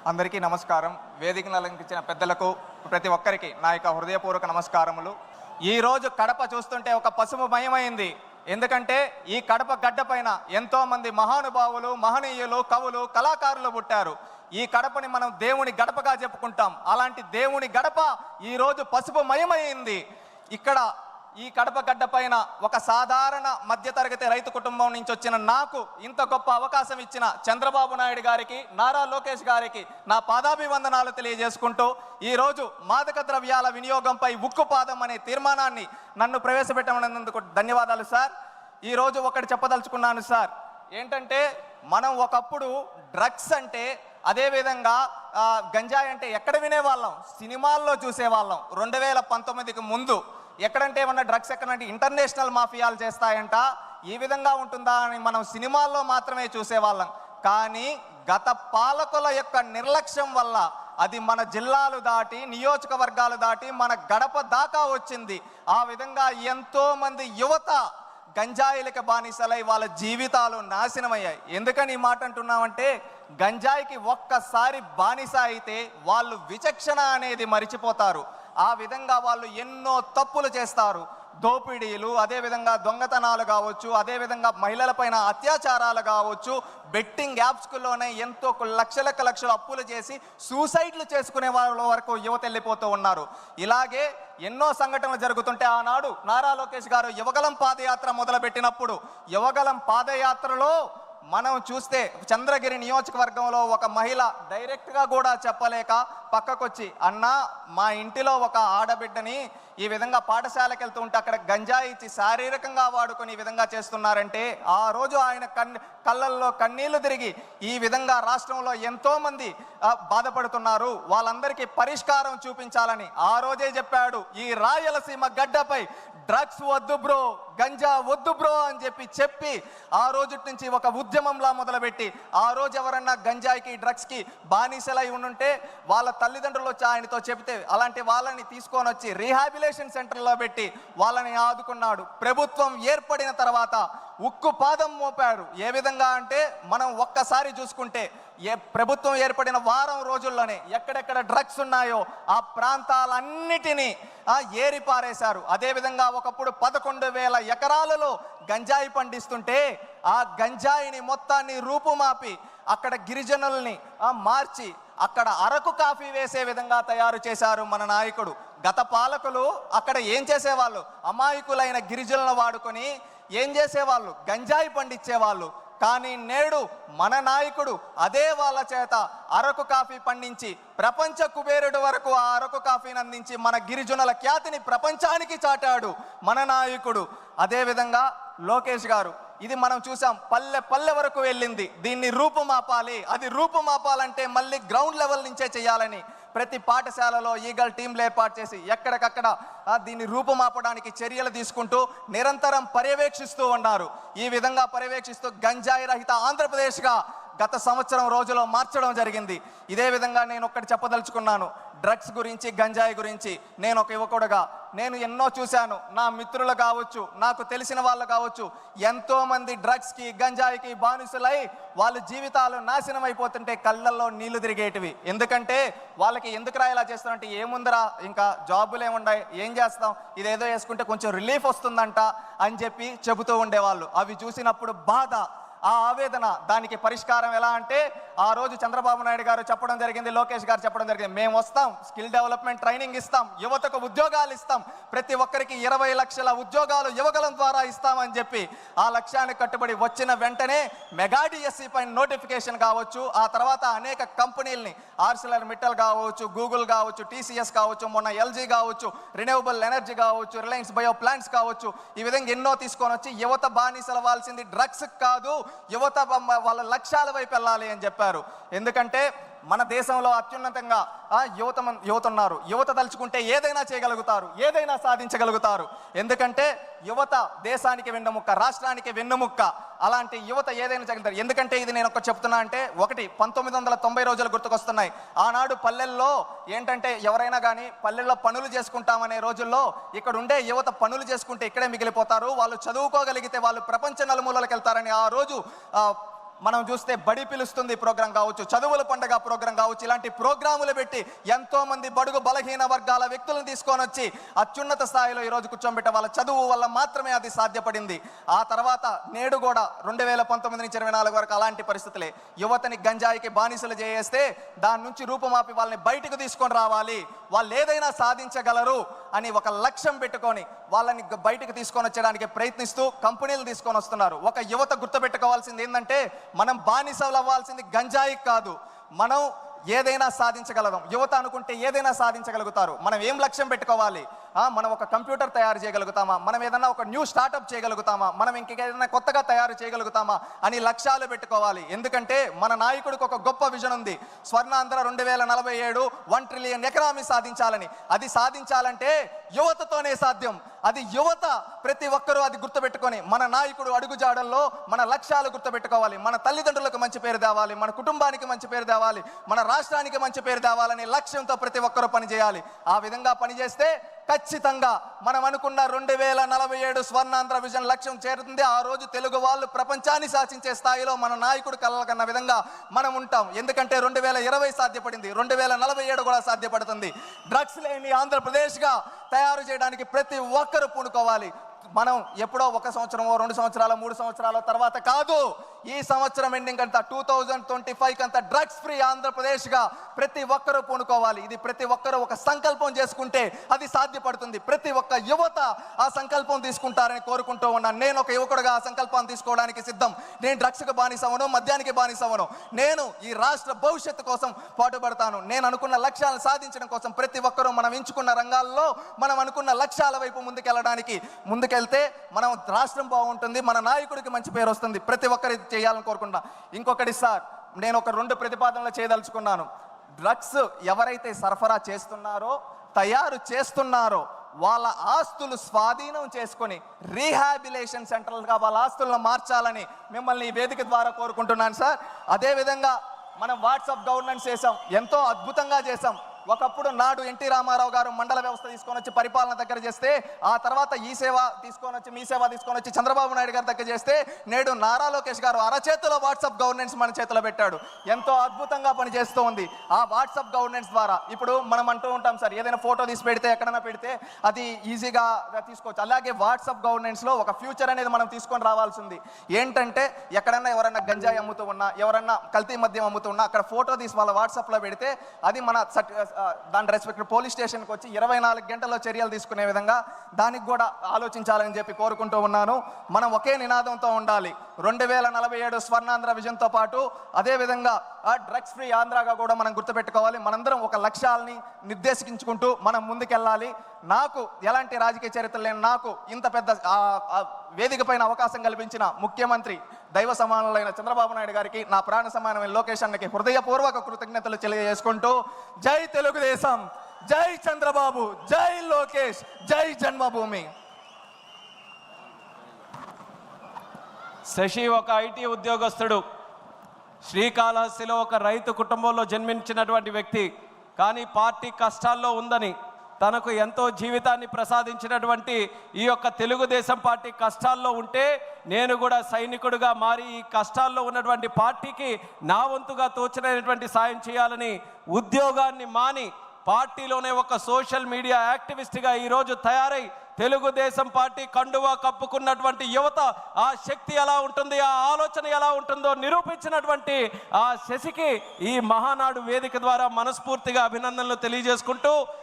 అందరికీ నమస్కారం. వేదికను అలంకరించిన పెద్దలకు ప్రతి ఒక్కరికి నా యొక్క హృదయపూర్వక నమస్కారములు. ఈరోజు కడప చూస్తుంటే ఒక పసుపుమయమైంది. ఎందుకంటే ఈ కడప గడ్డ పైన ఎంతోమంది మహానుభావులు, మహనీయులు, కవులు, కళాకారులు పుట్టారు. ఈ కడపని మనం దేవుని గడపగా చెప్పుకుంటాం. అలాంటి దేవుని గడప ఈరోజు పసుపుమయమైంది. ఇక్కడ ఈ కడప గడ్డ పైన ఒక సాధారణ మధ్యతరగతి రైతు కుటుంబం నుంచి వచ్చిన నాకు ఇంత గొప్ప అవకాశం ఇచ్చిన చంద్రబాబు నాయుడు గారికి, నారా లోకేష్ గారికి నా పాదాభివందనాలు తెలియజేసుకుంటూ ఈరోజు మాదక ద్రవ్యాల వినియోగంపై ఉక్కుపాదం అనే తీర్మానాన్ని నన్ను ప్రవేశపెట్టమన్నందుకు ధన్యవాదాలు సార్. ఈరోజు ఒకటి చెప్పదలుచుకున్నాను సార్. ఏంటంటే మనం ఒకప్పుడు డ్రగ్స్ అంటే, అదేవిధంగా గంజాయి అంటే ఎక్కడ వినేవాళ్ళం? సినిమాల్లో చూసేవాళ్ళం. 2019కి ముందు ఎక్కడంటే ఏమన్నా డ్రగ్స్ ఎక్కడంటే ఇంటర్నేషనల్ మాఫియాలు చేస్తాయంట, ఈ విధంగా ఉంటుందా అని మనం సినిమాల్లో మాత్రమే చూసేవాళ్ళం. కానీ గత పాలకుల యొక్క నిర్లక్ష్యం వల్ల అది మన జిల్లాలు దాటి, నియోజకవర్గాలు దాటి మన గడప దాకా వచ్చింది. ఆ విధంగా ఎంతోమంది యువత గంజాయిలకి బానిసలై వాళ్ళ జీవితాలు నాశనమయ్యాయి. ఎందుకని ఈ మాట అంటున్నామంటే, గంజాయికి ఒక్కసారి బానిస అయితే వాళ్ళు విచక్షణ అనేది మరిచిపోతారు. ఆ విధంగా వాళ్ళు ఎన్నో తప్పులు చేస్తారు. దోపిడీలు, అదేవిధంగా దొంగతనాలు కావచ్చు, అదేవిధంగా మహిళలపైన అత్యాచారాలు కావచ్చు, బెట్టింగ్ యాప్స్లోనే ఎంతో లక్షలు అప్పులు చేసి సూసైడ్లు చేసుకునే వాళ్ళ వరకు యువత వెళ్ళిపోతూ ఉన్నారు. ఇలాగే ఎన్నో సంఘటనలు జరుగుతుంటే ఆనాడు నారా లోకేష్ గారు యువగలం పాదయాత్ర మొదలుపెట్టినప్పుడు, యువగలం పాదయాత్రలో మనం చూస్తే చంద్రగిరి నియోజకవర్గంలో ఒక మహిళ డైరెక్ట్గా కూడా చెప్పలేక పక్కకొచ్చి, అన్నా మా ఇంటిలో ఒక ఆడబిడ్డని ఈ విధంగా పాఠశాలకు వెళ్తూ ఉంటే అక్కడ గంజాయి ఇచ్చి శారీరకంగా వాడుకొని ఈ విధంగా చేస్తున్నారంటే, ఆ రోజు ఆయన కళ్ళల్లో కన్నీళ్లు తిరిగి ఈ విధంగా రాష్ట్రంలో ఎంతోమంది బాధపడుతున్నారు, వాళ్ళందరికీ పరిష్కారం చూపించాలని ఆ రోజే చెప్పాడు. ఈ రాయలసీమ గడ్డపై డ్రగ్స్ వద్దు బ్రో, గంజా వద్దు బ్రో అని చెప్పి ఆ రోజు నుంచి ఒక ఉద్యమంలా మొదలుపెట్టి, ఆ రోజు ఎవరన్నా గంజాయికి డ్రగ్స్కి బానిసలై ఉండుంటే వాళ్ళ తల్లిదండ్రులు వచ్చి ఆయనతో చెబితే అలాంటి వాళ్ళని తీసుకొని వచ్చి రీహాబిలేషన్ సెంటర్లో పెట్టి వాళ్ళని ఆదుకున్నాడు. ప్రభుత్వం ఏర్పడిన తర్వాత ఉక్కు పాదం మోపాడు. ఏ విధంగా అంటే, మనం ఒక్కసారి చూసుకుంటే ప్రభుత్వం ఏర్పడిన వారం రోజుల్లోనే ఎక్కడెక్కడ డ్రగ్స్ ఉన్నాయో ఆ ప్రాంతాలన్నిటినీ ఏరిపారేశారు. అదేవిధంగా ఒకప్పుడు 11,000 ఎకరాలలో గంజాయి పండిస్తుంటే ఆ గంజాయిని మొత్తాన్ని రూపుమాపి అక్కడ గిరిజనుల్ని మార్చి అక్కడ అరకు కాఫీ వేసే విధంగా తయారు చేశారు మన నాయకుడు. గత పాలకులు అక్కడ ఏం చేసేవాళ్ళు? అమాయకులైన గిరిజనులను వాడుకొని ఏం చేసేవాళ్ళు? గంజాయి పండించేవాళ్ళు. కానీ నేడు మన నాయకుడు అదే వాళ్ళ చేత అరకు కాఫీ పండించి ప్రపంచ కుబేరుడు వరకు ఆ అరకు కాఫీని అందించి మన గిరిజనుల ఖ్యాతిని ప్రపంచానికి చాటాడు మన నాయకుడు. అదేవిధంగా లోకేష్ గారు, ఇది మనం చూసాం, పల్లె పల్లె వరకు వెళ్ళింది. దీన్ని రూపుమాపాలి. అది రూపుమాపాలంటే మళ్ళీ గ్రౌండ్ లెవెల్ నుంచే చేయాలని ప్రతి పాఠశాలలో ఈగల్ టీంలు ఏర్పాటు చేసి ఎక్కడికక్కడ దీన్ని రూపుమాపడానికి చర్యలు తీసుకుంటూ నిరంతరం పర్యవేక్షిస్తూ ఉన్నారు. ఈ విధంగా పర్యవేక్షిస్తూ గంజాయి రహిత ఆంధ్రప్రదేశ్గా గత సంవత్సరం రోజులో మార్చడం జరిగింది. ఇదే విధంగా నేను ఒక్కటి చెప్పదలుచుకున్నాను. డ్రగ్స్ గురించి, గంజాయి గురించి నేను ఒక యువకుడుగా నేను ఎన్నో చూశాను. నా మిత్రులు కావచ్చు, నాకు తెలిసిన వాళ్ళు కావచ్చు, ఎంతోమంది డ్రగ్స్కి, గంజాయికి బానిసలై వాళ్ళ జీవితాలు నాశనం అయిపోతుంటే కళ్ళల్లో నీళ్లు తిరిగేటివి. ఎందుకంటే వాళ్ళకి ఎందుకు ఇలా చేస్తామంటే, ఏముందరా ఇంకా జాబులు ఏముండాయి, ఏం చేస్తాం, ఇదేదో వేసుకుంటే కొంచెం రిలీఫ్ వస్తుందంట అని చెప్పి చెబుతూ ఉండేవాళ్ళు. అవి చూసినప్పుడు బాధ, ఆ ఆవేదన. దానికి పరిష్కారం ఎలా అంటే, ఆ రోజు చంద్రబాబు నాయుడు గారు చెప్పడం జరిగింది, లోకేష్ గారు చెప్పడం జరిగింది, మేము వస్తాం, స్కిల్ డెవలప్మెంట్ ట్రైనింగ్ ఇస్తాం, యువతకు ఉద్యోగాలు ఇస్తాం, ప్రతి ఒక్కరికి 20 లక్షల ఉద్యోగాలు యువగలం ద్వారా ఇస్తామని చెప్పి ఆ లక్ష్యానికి కట్టుబడి వచ్చిన వెంటనే మెగా డిఎస్సి పైన నోటిఫికేషన్ కావచ్చు, ఆ తర్వాత అనేక కంపెనీలని ఆర్సిలర్ మిట్టల్ కావచ్చు, గూగుల్ కావచ్చు, టీసీఎస్ కావచ్చు, మొన్న ఎల్జీ కావచ్చు, రిన్యూవబుల్ ఎనర్జీ కావచ్చు, రిలయన్స్ బయో ప్లాంట్స్ కావచ్చు, ఈ విధంగా ఎన్నో తీసుకొని వచ్చి యువత బానిసలవ్వాల్సింది డ్రగ్స్ కాదు, యువత వాళ్ళ లక్ష్యాల వైపు వెళ్ళాలి అని చెప్పారు. ఎందుకంటే మన దేశంలో అత్యున్నతంగా యువత ఉన్నారు. యువత తలుచుకుంటే ఏదైనా చేయగలుగుతారు, ఏదైనా సాధించగలుగుతారు. ఎందుకంటే యువత దేశానికి వెన్నెముక్క, రాష్ట్రానికి వెన్నెముక్క. అలాంటి యువత ఏదైనా చేయగలుగుతారు. ఎందుకంటే ఇది నేను ఒకటి చెప్తున్నా అంటే, ఒకటి 1990 రోజులు గుర్తుకొస్తున్నాయి. ఆనాడు పల్లెల్లో ఏంటంటే ఎవరైనా కానీ పల్లెల్లో పనులు చేసుకుంటామనే రోజుల్లో ఇక్కడ ఉండే యువత పనులు చేసుకుంటే ఇక్కడే మిగిలిపోతారు, వాళ్ళు చదువుకోగలిగితే వాళ్ళు ప్రపంచ నలుమూలలకు వెళ్తారని ఆ రోజు మనం చూస్తే బడి పిలుస్తుంది ప్రోగ్రాం కావచ్చు, చదువుల పండుగ ప్రోగ్రాం కావచ్చు, ఇలాంటి ప్రోగ్రాములు పెట్టి ఎంతో మంది బడుగు బలహీన వర్గాల వ్యక్తులను తీసుకొని వచ్చి అత్యున్నత స్థాయిలో ఈరోజు కూర్చోబెట్టే వాళ్ళ చదువు వల్ల మాత్రమే అది సాధ్యపడింది. ఆ తర్వాత నేడు కూడా 2019 నుంచి 24 వరకు అలాంటి పరిస్థితులే. యువతని గంజాయికి బానిసలు చేస్తే దాని నుంచి రూపుమాపి వాళ్ళని బయటకు తీసుకొని రావాలి, వాళ్ళు ఏదైనా సాధించగలరు అని ఒక లక్ష్యం పెట్టుకొని వాళ్ళని బయటకు తీసుకొని వచ్చడానికి ప్రయత్నిస్తూ కంపెనీలు తీసుకొని వస్తున్నారు. ఒక యువత గుర్తుపెట్టుకోవాల్సింది ఏంటంటే, మనం బానిసలు అవ్వాల్సింది గంజాయి కాదు, మనం ఏదైనా సాధించగలదాం. యువత అనుకుంటే ఏదైనా సాధించగలుగుతారు. మనం ఏం లక్ష్యం పెట్టుకోవాలి? మనం ఒక కంప్యూటర్ తయారు చేయగలుగుతామా, మనం ఏదైనా ఒక న్యూ స్టార్టప్ చేయగలుగుతామా, మనం ఇంకేదైనా కొత్తగా తయారు చేయగలుగుతామా అని లక్ష్యాలు పెట్టుకోవాలి. ఎందుకంటే మన నాయకుడికి ఒక గొప్ప విజన్ ఉంది, స్వర్ణాంధ్ర 2047 1 ట్రిలియన్ ఎకనామీ సాధించాలని. అది సాధించాలంటే యువతతోనే సాధ్యం. అది యువత ప్రతి ఒక్కరూ అది గుర్తుపెట్టుకొని మన నాయకుడు అడుగుజాడల్లో మన లక్ష్యాలు గుర్తుపెట్టుకోవాలి. మన తల్లిదండ్రులకు మంచి పేరు తేవాలి, మన కుటుంబానికి మంచి పేరు తేవాలి, మన రాష్ట్రానికి మంచి పేరు తేవాలనే లక్ష్యంతో ప్రతి ఒక్కరూ పనిచేయాలి. ఆ విధంగా పనిచేస్తే ఖచ్చితంగా మనం అనుకున్న 2047 స్వర్ణాంధ్ర విజన్ లక్ష్యం చేరుతుంది. ఆ రోజు తెలుగు వాళ్ళు ప్రపంచాన్ని శాసించే స్థాయిలో మన నాయకుడు కలగన్న విధంగా మనం ఉంటాం. ఎందుకంటే 2020 సాధ్యపడింది, 2047 కూడా సాధ్యపడుతుంది. డ్రగ్స్ లేని ఆంధ్రప్రదేశ్గా తయారు చేయడానికి ప్రతి ఒక్కరూ పూనుకోవాలి. మనం ఎప్పుడో 1 సంవత్సరమో 2 సంవత్సరాలు 3 సంవత్సరాల తర్వాత కాదు, ఈ సంవత్సరం ఎండింగ్ అంతా 2025 అంతా డ్రగ్స్ ఫ్రీ ఆంధ్రప్రదేశ్గా ప్రతి ఒక్కరూ పూనుకోవాలి. ఇది ప్రతి ఒక్కరూ ఒక సంకల్పం చేసుకుంటే అది సాధ్యపడుతుంది. ప్రతి ఒక్క యువత ఆ సంకల్పం తీసుకుంటారని కోరుకుంటూ ఉన్నాను. నేను ఒక యువకుడుగా ఆ సంకల్పాన్ని తీసుకోవడానికి సిద్ధం. నేను డ్రగ్స్కి బానిసవను, మద్యానికి బానిసవను. నేను ఈ రాష్ట్ర భవిష్యత్తు కోసం పాటుపడతాను. నేను అనుకున్న లక్ష్యాలను సాధించడం కోసం ప్రతి ఒక్కరూ మనం ఎంచుకున్న రంగాల్లో మనం అనుకున్న లక్ష్యాల వైపు ముందుకెళ్తే మనం రాష్ట్రం బాగుంటుంది, మన నాయకుడికి మంచి పేరు వస్తుంది. ప్రతి ఒక్కరి చేయాలని కోరుకుంటా. ఇంకొకటి సార్, నేను ఒక 2 ప్రతిపాదనలు చేయదలుచుకున్నాను. డ్రగ్స్ ఎవరైతే సరఫరా చేస్తున్నారో, తయారు చేస్తున్నారో వాళ్ళ ఆస్తులు స్వాధీనం చేసుకొని రీహాబిలేషన్ సెంటర్లుగా వాళ్ళ ఆస్తులను మార్చాలని మిమ్మల్ని ఈ వేదిక ద్వారా కోరుకుంటున్నాను సార్. అదేవిధంగా మనం వాట్సాప్ గవర్నెన్స్ చేసాం, ఎంతో అద్భుతంగా చేసాం. ఒకప్పుడు నాడు ఎన్టీ రామారావు గారు మండల వ్యవస్థ తీసుకొని వచ్చి పరిపాలన దగ్గర చేస్తే, ఆ తర్వాత ఈ సేవ తీసుకొని వచ్చి మీ సేవ తీసుకొని వచ్చి చంద్రబాబు నాయుడు గారి దగ్గర చేస్తే, నేడు నారా లోకేష్ గారు అరచేతిలో వాట్సాప్ గవర్నెన్స్ మన చేతిలో పెట్టాడు. ఎంతో అద్భుతంగా పనిచేస్తూ ఉంది. ఆ వాట్సాప్ గవర్నెన్స్ ద్వారా ఇప్పుడు మనం అంటూ ఉంటాం సార్, ఏదైనా ఫోటో తీసి పెడితే ఎక్కడైనా పెడితే అది ఈజీగా తీసుకోవచ్చు. అలాగే వాట్సాప్ గవర్నెన్స్లో ఒక ఫ్యూచర్ అనేది మనం తీసుకొని రావాల్సింది. ఏంటంటే ఎక్కడన్నా ఎవరన్నా గంజాయి అమ్ముతూ ఉన్నా, ఎవరన్నా కల్తీ మద్యం అమ్ముతూ ఉన్నా, అక్కడ ఫోటో తీసి వాళ్ళ వాట్సాప్లో పెడితే అది మన దాని రెస్పెక్ట్ పోలీస్ స్టేషన్కి వచ్చి 24 గంటల్లో చర్యలు తీసుకునే విధంగా దానికి కూడా ఆలోచించాలని చెప్పి కోరుకుంటూ ఉన్నాను. మనం ఒకే నినాదంతో ఉండాలి, 2047 స్వర్ణాంధ్ర విజన్తో పాటు అదేవిధంగా డ్రగ్స్ ఫ్రీ ఆంధ్రాగా కూడా మనం గుర్తుపెట్టుకోవాలి. మనందరం ఒక లక్ష్యాలని నిర్దేశించుకుంటూ మనం ముందుకెళ్ళాలి. నాకు ఎలాంటి రాజకీయ చరిత్ర లేని నాకు ఇంత పెద్ద వేదిక పైన అవకాశం కల్పించిన ముఖ్యమంత్రి దైవ సమానులైన చంద్రబాబు నాయుడు గారికి, నా ప్రాణ సమానమైన లోకేష్ అన్నకి హృదయపూర్వక కృతజ్ఞతలు తెలియజేసుకుంటూ, జై తెలుగుదేశం, జై చంద్రబాబు, జై లోకేష్, జై జన్మభూమి. శశి ఒక ఐటీ ఉద్యోగస్తుడు, శ్రీకాళహస్తిలో ఒక రైతు కుటుంబంలో జన్మించినటువంటి వ్యక్తి. కానీ పార్టీ కష్టాల్లో ఉందని, తనకు ఎంతో జీవితాన్ని ప్రసాదించినటువంటి ఈ యొక్క తెలుగుదేశం పార్టీ కష్టాల్లో ఉంటే, నేను కూడా సైనికుడిగా మారి ఈ కష్టాల్లో ఉన్నటువంటి పార్టీకి నా వంతుగా తోచినటువంటి సాయం చేయాలని ఉద్యోగాన్ని మాని పార్టీలోనే ఒక సోషల్ మీడియా యాక్టివిస్ట్గా ఈరోజు తయారై తెలుగుదేశం పార్టీ కండువా కప్పుకున్నటువంటి యువత ఆ శక్తి ఎలా ఉంటుంది, ఆ ఆలోచన ఎలా ఉంటుందో నిరూపించినటువంటి ఆ శశికి ఈ మహానాడు వేదిక ద్వారా మనస్ఫూర్తిగా అభినందనలు తెలియజేసుకుంటూ